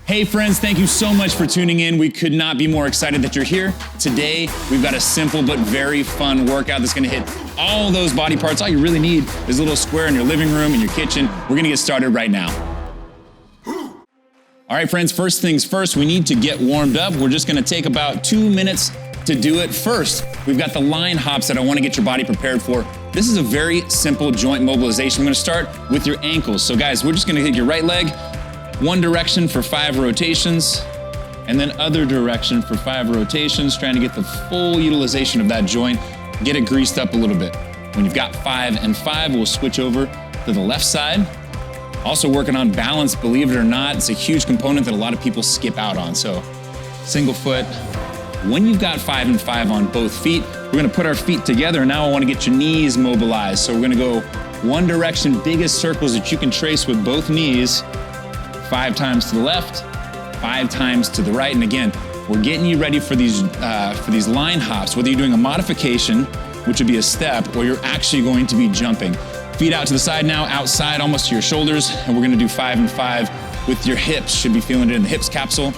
Hey friends, thank you so much for tuning in. We could not be more excited that you're here. Today, we've got a simple but very fun workout that's gonna hit all those body parts. All you really need is a little square in your living room, in your kitchen. We're gonna get started right now. All right, friends, first things first, we need to get warmed up. We're just gonna take about 2 minutes to do it. First, we've got the line hops that I wanna get your body prepared for. This is a very simple joint mobilization. I'm gonna start with your ankles. So guys, we're just gonna hit your right leg, one direction for 5 rotations, and then other direction for 5 rotations, trying to get the full utilization of that joint, get it greased up a little bit. When you've got 5 and 5, we'll switch over to the left side. Also working on balance, believe it or not, it's a huge component that a lot of people skip out on. So single foot. When you've got 5 and 5 on both feet, we're gonna put our feet together, and now I wanna get your knees mobilized. So we're gonna go one direction, biggest circles that you can trace with both knees, 5 times to the left, 5 times to the right. And again, we're getting you ready for these line hops, whether you're doing a modification, which would be a step, or you're actually going to be jumping. Feet out to the side now, outside almost to your shoulders, and we're gonna do 5 and 5 with your hips. Should be feeling it in the hips capsule.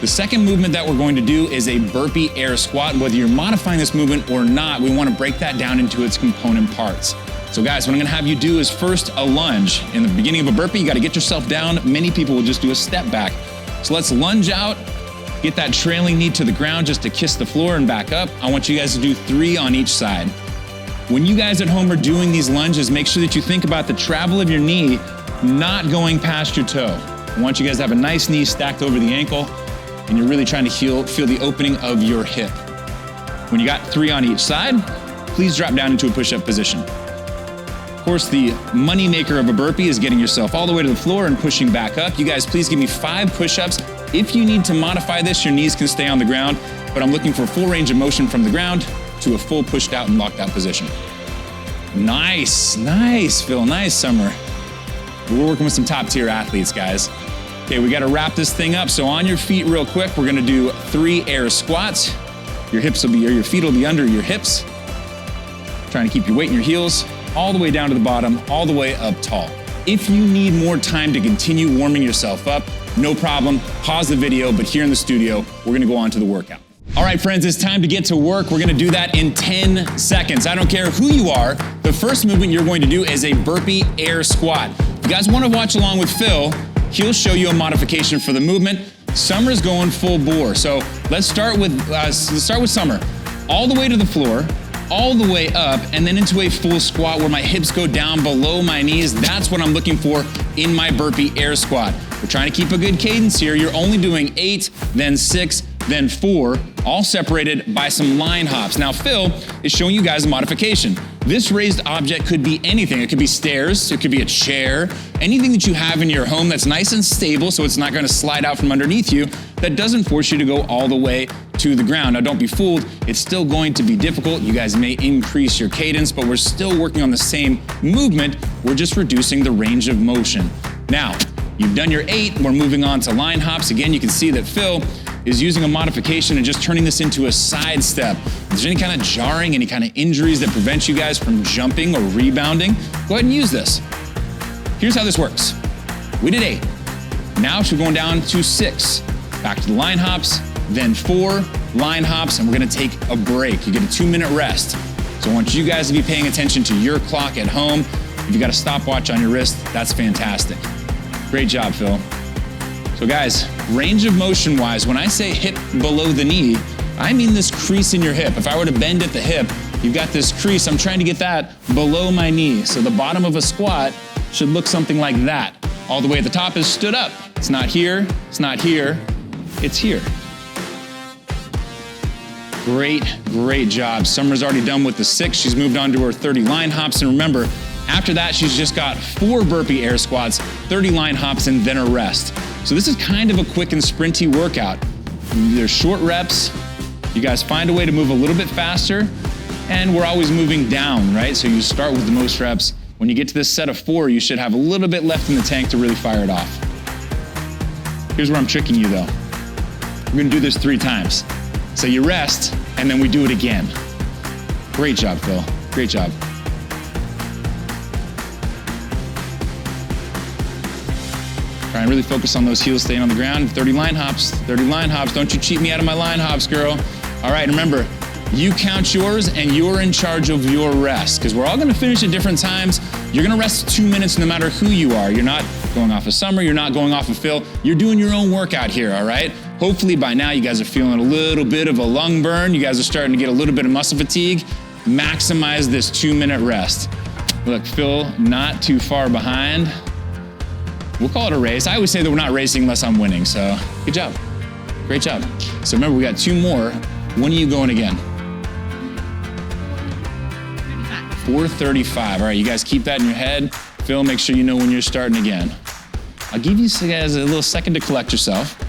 The second movement that we're going to do is a burpee air squat. Whether you're modifying this movement or not, we wanna break that down into its component parts. So guys, what I'm gonna have you do is first a lunge. In the beginning of a burpee, you gotta get yourself down. Many people will just do a step back. So let's lunge out, get that trailing knee to the ground just to kiss the floor and back up. I want you guys to do 3 on each side. When you guys at home are doing these lunges, make sure that you think about the travel of your knee not going past your toe. I want you guys to have a nice knee stacked over the ankle, and you're really trying to feel the opening of your hip. When you got 3 on each side, please drop down into a push-up position. Of course, the money maker of a burpee is getting yourself all the way to the floor and pushing back up. You guys, please give me 5 push-ups. If you need to modify this, your knees can stay on the ground, but I'm looking for full range of motion from the ground to a full pushed out and locked out position. Nice, nice, Phil, nice, Summer. We're working with some top tier athletes, guys. Okay, we gotta wrap this thing up. So on your feet real quick, we're gonna do 3 air squats. Your feet will be under your hips. Trying to keep your weight in your heels, all the way down to the bottom, all the way up tall. If you need more time to continue warming yourself up, no problem, pause the video, but here in the studio, we're gonna go on to the workout. All right, friends, it's time to get to work. We're gonna do that in 10 seconds. I don't care who you are, the first movement you're going to do is a burpee air squat. If you guys wanna watch along with Phil, he'll show you a modification for the movement. Summer's going full bore. So let's start with Summer. All the way to the floor, all the way up, and then into a full squat where my hips go down below my knees. That's what I'm looking for in my burpee air squat. We're trying to keep a good cadence here. You're only doing 8, then 6, then 4, all separated by some line hops. Now, Phil is showing you guys a modification. This raised object could be anything. It could be stairs, it could be a chair, anything that you have in your home that's nice and stable so it's not gonna slide out from underneath you, that doesn't force you to go all the way to the ground. Now, don't be fooled, it's still going to be difficult. You guys may increase your cadence, but we're still working on the same movement. We're just reducing the range of motion. Now, you've done your 8, we're moving on to line hops. Again, you can see that Phil is using a modification and just turning this into a side step. If there's any kind of jarring, any kind of injuries that prevent you guys from jumping or rebounding, go ahead and use this. Here's how this works. We did 8. Now we're going down to 6. Back to the line hops, then 4 line hops, and we're gonna take a break. You get a 2-minute rest. So I want you guys to be paying attention to your clock at home. If you got a stopwatch on your wrist, that's fantastic. Great job, Phil. So guys, range of motion wise, when I say hip below the knee, I mean this crease in your hip. If I were to bend at the hip, you've got this crease, I'm trying to get that below my knee. So the bottom of a squat should look something like that. All the way at the top is stood up. It's not here, it's not here, it's here. Great, great job. Summer's already done with the 6. She's moved on to her 30 line hops. And remember, after that, she's just got 4 burpee air squats, 30 line hops, and then a rest. So this is kind of a quick and sprinty workout. There's short reps. You guys find a way to move a little bit faster, and we're always moving down, right? So you start with the most reps. When you get to this set of 4, you should have a little bit left in the tank to really fire it off. Here's where I'm tricking you though. We're gonna do this 3 times. So you rest, and then we do it again. Great job, Phil. Great job. Try and really focus on those heels staying on the ground. 30 line hops, 30 line hops. Don't you cheat me out of my line hops, girl. All right, remember, you count yours and you're in charge of your rest, because we're all gonna finish at different times. You're gonna rest 2 minutes no matter who you are. You're not going off of Summer, you're not going off of Phil. You're doing your own workout here, all right? Hopefully by now you guys are feeling a little bit of a lung burn. You guys are starting to get a little bit of muscle fatigue. Maximize this 2-minute rest. Look, Phil, not too far behind. We'll call it a race. I always say that we're not racing unless I'm winning, so good job. Great job. So remember, we got 2 more. When are you going again? 4:35. All right, you guys keep that in your head. Phil, make sure you know when you're starting again. I'll give you guys a little second to collect yourself.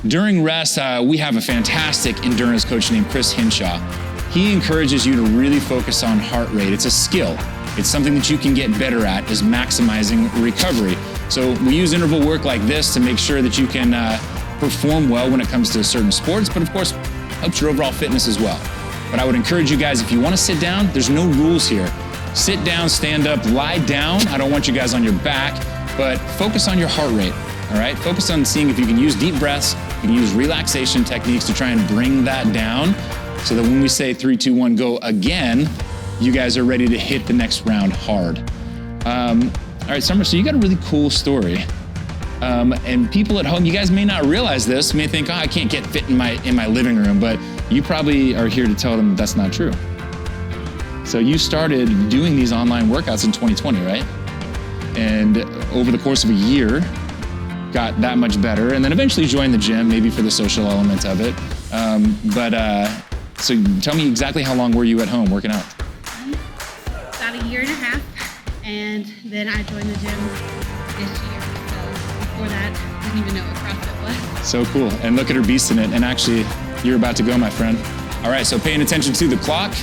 During rest, we have a fantastic endurance coach named Chris Hinshaw. He encourages you to really focus on heart rate. It's a skill. It's something that you can get better at, is maximizing recovery. So we use interval work like this to make sure that you can perform well when it comes to certain sports, but of course, helps your overall fitness as well. But I would encourage you guys, if you want to sit down, there's no rules here. Sit down, stand up, lie down. I don't want you guys on your back, but focus on your heart rate, all right? Focus on seeing if you can use deep breaths, you can use relaxation techniques to try and bring that down so that when we say 3, 2, 1, go again, you guys are ready to hit the next round hard. All right, Summer, so you got a really cool story. And people at home, you guys may not realize this, may think, oh, I can't get fit in my living room, but you probably are here to tell them that's not true. So you started doing these online workouts in 2020, right? And over the course of a year, got that much better, and then eventually joined the gym, maybe for the social element of it. So tell me exactly how long were you at home working out? About a year and a half, and then I joined the gym this year. So before that, I didn't even know what CrossFit was. So cool, and look at her beasting it, and actually, you're about to go, my friend. All right, so paying attention to the clock,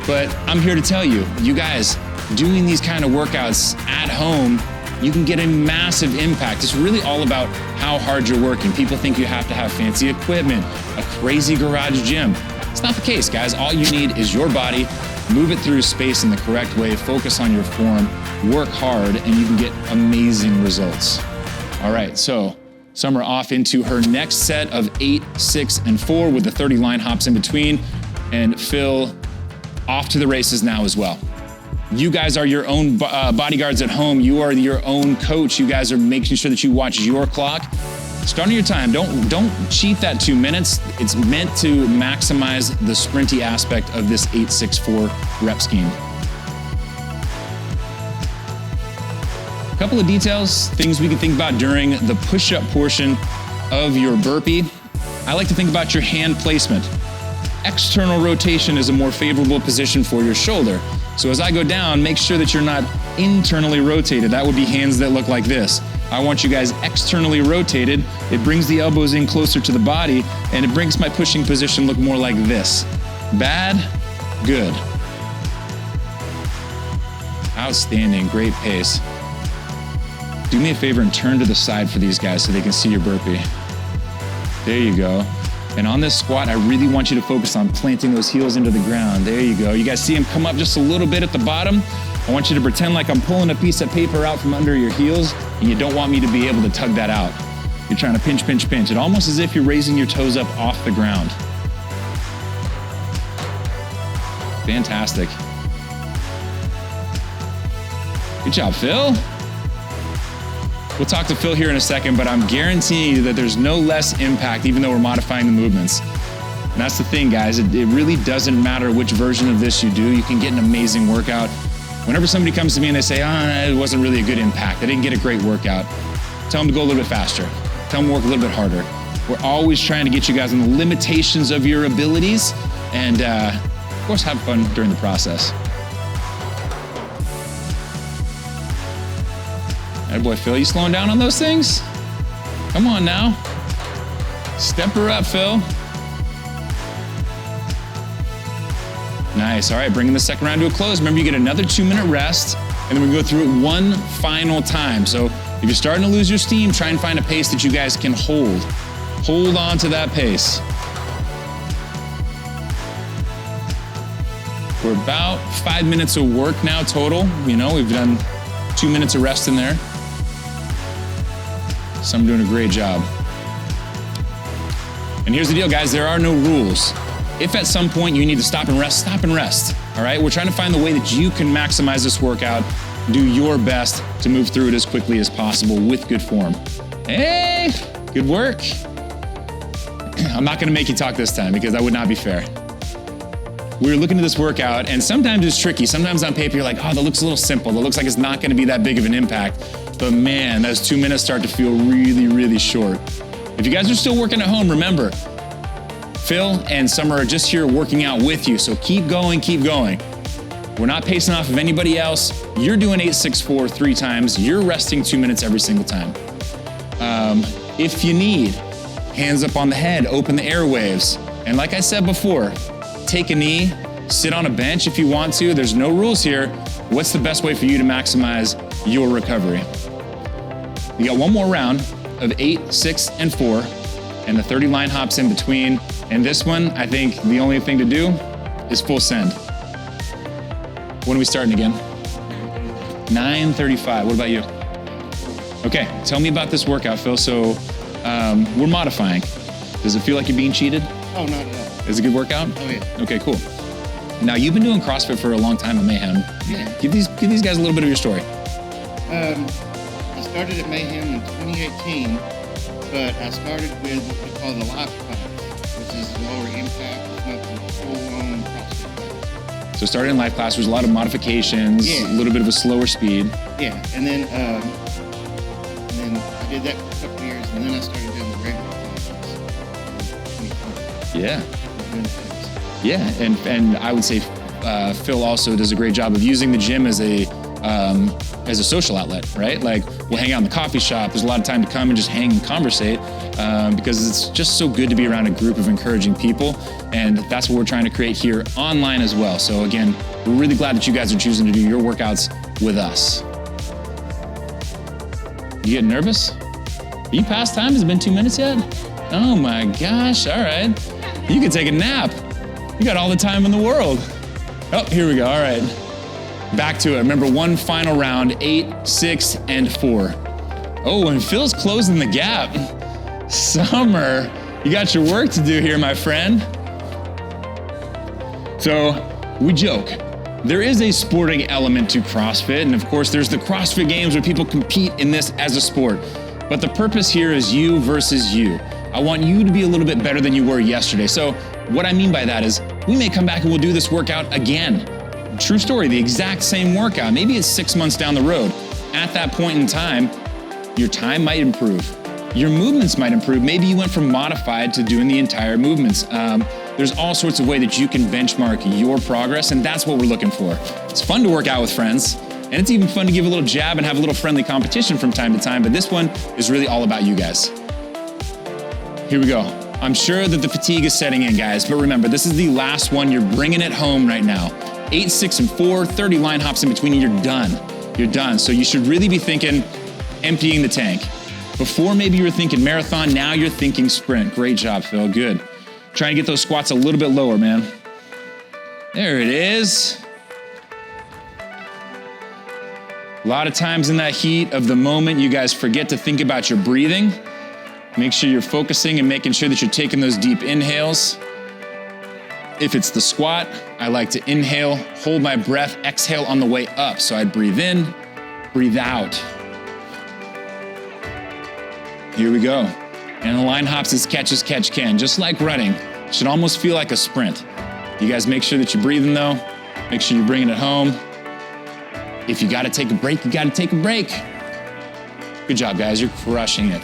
but I'm here to tell you, you guys, doing these kind of workouts at home, you can get a massive impact. It's really all about how hard you're working. People think you have to have fancy equipment, a crazy garage gym. It's not the case, guys. All you need is your body, move it through space in the correct way, focus on your form, work hard, and you can get amazing results. All right, so Summer off into her next set of 8, 6, and 4 with the 30 line hops in between, and Phil off to the races now as well. You guys are your own bodyguards at home. You are your own coach. You guys are making sure that you watch your clock. Start on your time. Don't cheat that 2 minutes. It's meant to maximize the sprinty aspect of this 8, 6, 4 rep scheme. A couple of details, things we can think about during the push-up portion of your burpee. I like to think about your hand placement. External rotation is a more favorable position for your shoulder. So as I go down, make sure that you're not internally rotated. That would be hands that look like this. I want you guys externally rotated. It brings the elbows in closer to the body, and it makes my pushing position look more like this. Bad, good. Outstanding, great pace. Do me a favor and turn to the side for these guys so they can see your burpee. There you go. And on this squat, I really want you to focus on planting those heels into the ground. There you go. You guys see them come up just a little bit at the bottom? I want you to pretend like I'm pulling a piece of paper out from under your heels, and you don't want me to be able to tug that out. You're trying to pinch, pinch, pinch. It's almost as if you're raising your toes up off the ground. Fantastic. Good job, Phil. We'll talk to Phil here in a second, but I'm guaranteeing you that there's no less impact even though we're modifying the movements. And that's the thing, guys. It really doesn't matter which version of this you do. You can get an amazing workout. Whenever somebody comes to me and they say, it wasn't really a good impact, I didn't get a great workout, tell them to go a little bit faster. Tell them to work a little bit harder. We're always trying to get you guys on the limitations of your abilities and, of course, have fun during the process. Hey boy, Phil, you slowing down on those things? Come on now. Step her up, Phil. Nice, all right, bringing the second round to a close. Remember, you get another 2-minute rest, and then we go through it one final time. So if you're starting to lose your steam, try and find a pace that you guys can hold. Hold on to that pace. We're about 5 minutes of work now total. You know, we've done 2 minutes of rest in there. Some doing a great job. And here's the deal, guys, there are no rules. If at some point you need to stop and rest, stop and rest, all right? We're trying to find the way that you can maximize this workout, do your best to move through it as quickly as possible with good form. Hey, good work. I'm not gonna make you talk this time because that would not be fair. We were looking at this workout and sometimes it's tricky. Sometimes on paper you're like, oh, that looks a little simple. That looks like it's not gonna be that big of an impact. But man, those 2 minutes start to feel really, really short. If you guys are still working at home, remember, Phil and Summer are just here working out with you. So keep going, keep going. We're not pacing off of anybody else. You're doing 8, 6, 4 3 times. You're resting 2 minutes every single time. If you need, hands up on the head, open the airwaves. And like I said before, take a knee, sit on a bench if you want to. There's no rules here. What's the best way for you to maximize your recovery? You got one more round of 8, 6, and 4, and the 30 line hops in between. And this one, I think the only thing to do is full send. When are we starting again? 9:35. What about you? Okay, tell me about this workout, Phil. So we're modifying. Does it feel like you're being cheated? Oh, not at all. Is it a good workout? Oh, yeah. Okay, cool. Now, you've been doing CrossFit for a long time at Mayhem. Yeah. Give these guys a little bit of your story. I started at Mayhem in 2018, but I started with what we call the life class, which is lower impact. It's not the full-on CrossFit class. So started in life class, there's a lot of modifications, Yeah. a little bit of a slower speed. Yeah, and then I did that for a couple of years, and then I started doing the regular classes. Yeah. Yeah, and I would say Phil also does a great job of using the gym as a social outlet, right? Like we'll hang out in the coffee shop. There's a lot of time to come and just hang and conversate because it's just so good to be around a group of encouraging people. And that's what we're trying to create here online as well. So again, we're really glad that you guys are choosing to do your workouts with us. You getting nervous? Are you past time? Has it been 2 minutes yet? Oh my gosh, all right. You can take a nap. You got all the time in the world. Oh, here we go, all right. Back to it. Remember, one final round, 8, 6, and 4. Oh, and Phil's closing the gap. Summer, you got your work to do here, my friend. So, we joke. There is a sporting element to CrossFit, and of course, there's the CrossFit Games where people compete in this as a sport. But the purpose here is you versus you. I want you to be a little bit better than you were yesterday. So, what I mean by that is, we may come back and we'll do this workout again. True story, the exact same workout. Maybe it's 6 months down the road. At that point in time, your time might improve. Your movements might improve. Maybe you went from modified to doing the entire movements. There's all sorts of ways that you can benchmark your progress, and that's what we're looking for. It's fun to work out with friends, and it's even fun to give a little jab and have a little friendly competition from time to time, but this one is really all about you guys. Here we go. I'm sure that the fatigue is setting in, guys, but remember, this is the last one. You're bringing it home right now. 8, 6, and 4, 30 line hops in between, and you're done. You're done. So you should really be thinking emptying the tank. Before maybe you were thinking marathon, now you're thinking sprint. Great job, Phil, good. Trying to get those squats a little bit lower, man. There it is. A lot of times in that heat of the moment, you guys forget to think about your breathing. Make sure you're focusing and making sure that you're taking those deep inhales. If it's the squat, I like to inhale, hold my breath, exhale on the way up. So I'd breathe in, breathe out. Here we go. And the line hops is catch as catch can, just like running. Should almost feel like a sprint. You guys make sure that you're breathing though. Make sure you're bringing it home. If you gotta take a break, you gotta take a break. Good job, guys, you're crushing it.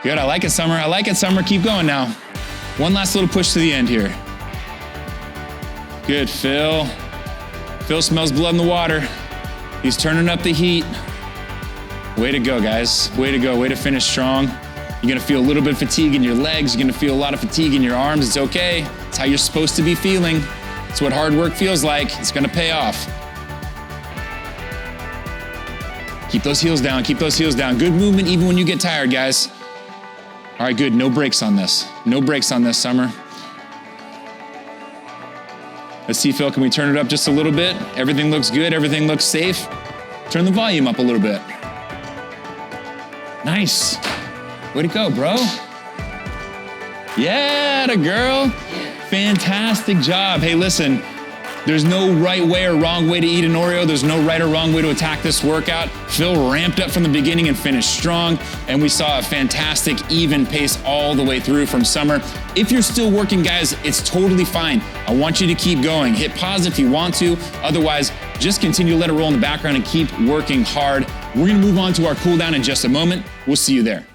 Good, I like it, Summer. I like it, Summer. Keep going now. One last little push to the end here. Good, Phil. Phil smells blood in the water. He's turning up the heat. Way to go, guys. Way to go. Way to finish strong. You're gonna feel a little bit of fatigue in your legs. You're gonna feel a lot of fatigue in your arms. It's okay. It's how you're supposed to be feeling. It's what hard work feels like. It's gonna pay off. Keep those heels down. Keep those heels down. Good movement even when you get tired, guys. All right, good. No breaks on this. No breaks on this, Summer. Let's see, Phil, can we turn it up just a little bit? Everything looks good, everything looks safe. Turn the volume up a little bit. Nice. Way to go, bro. Yeah, the girl. Fantastic job. Hey, listen, there's no right way or wrong way to eat an Oreo. There's no right or wrong way to attack this workout. Phil ramped up from the beginning and finished strong, and we saw a fantastic even pace all the way through from Summer. If you're still working, guys, it's totally fine. I want you to keep going. Hit pause if you want to. Otherwise, just continue to let it roll in the background and keep working hard. We're gonna move on to our cool down in just a moment. We'll see you there.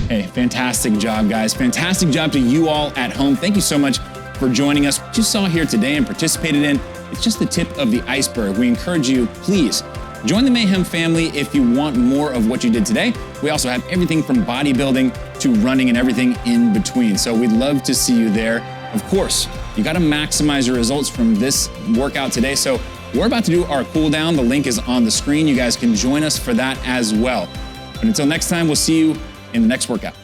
Hey, fantastic job, guys. Fantastic job to you all at home. Thank you so much for joining us. What you saw here today and participated in, it's just the tip of the iceberg. We encourage you, please, join the Mayhem family if you want more of what you did today. We also have everything from bodybuilding to running and everything in between. So we'd love to see you there. Of course, you gotta maximize your results from this workout today. So we're about to do our cool down. The link is on the screen. You guys can join us for that as well. But until next time, we'll see you in the next workout.